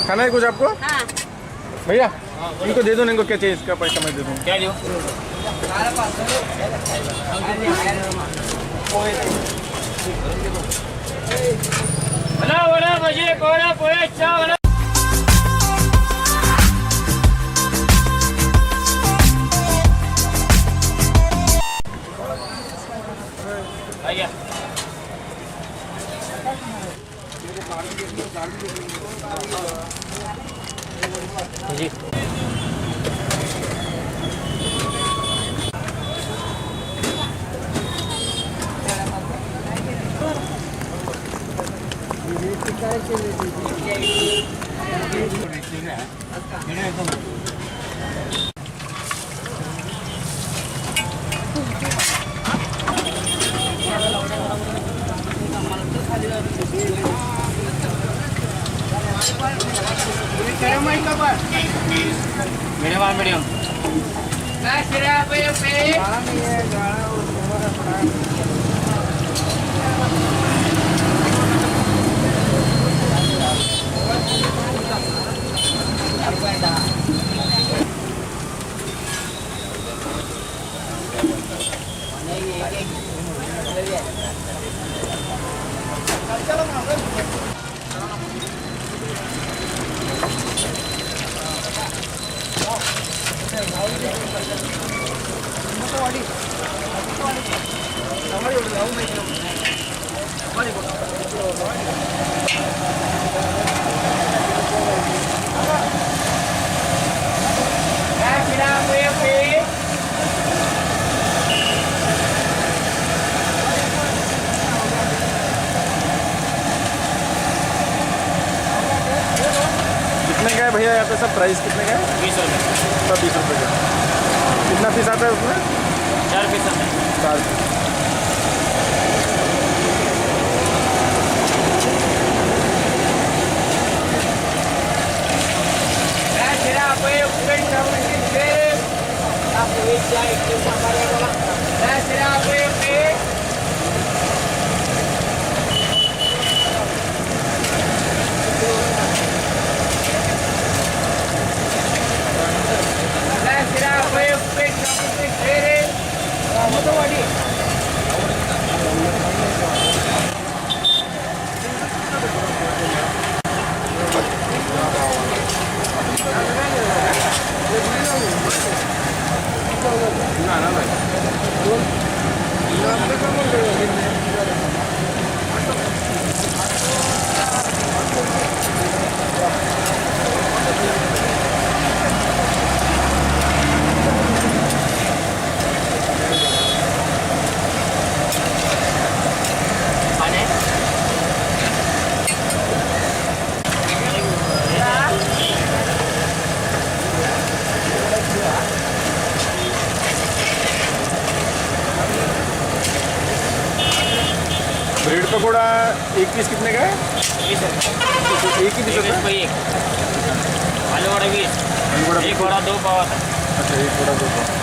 खाना है कुछ आपको? हाँ। भैया इनको दे दो ना, इनको क्या चाहिए, इसका पैसा मैं दे दूँ। क्या दो? बना बना भजी कोड़ा पोहे अच्छा बना। आइए जी मीडियम मीडियम कितने का है भैया यहाँ पे सब? प्राइस कितने का है? 20 रुपये। सब 20 रुपये का। कितना पीस आता है उसमें? 4 पीस आते हैं। 4 पीस। ब्रेड पकोड़ा एक पीस कितने का है? 20 रुपये। एक ही पीस होता है? एक आलू वड़ा 20। आलू वड़ा एक वड़ा 2 पाव आता है। अच्छा, एक वड़ा 2 पाव।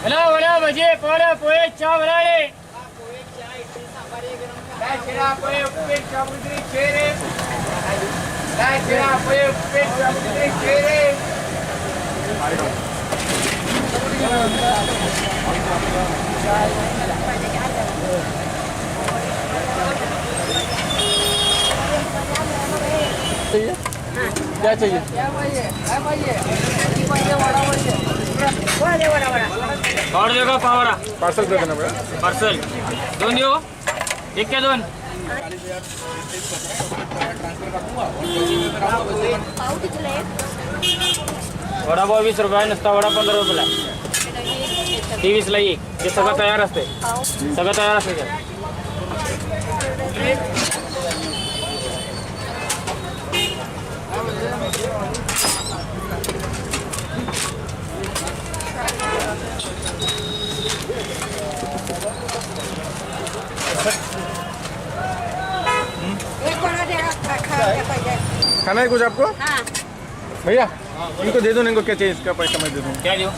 बना बना भजी कोड़ा पोहे अच्छा बना ले। चाहिए? क्या चाहिए? और देखो पावड़ा पार्सल कर देना पड़ा। पार्सल 2 देऊ? एक क्या 2? वडा पाव 20 रुपये, नुसता वडा 15 रुपयाला. 23ला एक. हे सगळं तयार असते. सगळं तयार असते. खाना है कुछ आपको हाँ भैया? इनको दे दो ना, इनको क्या चाहिए इसका पैसा मैं दे दूँ। क्या दियो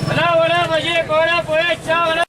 बोला बोला भजी कोला पोहे चावला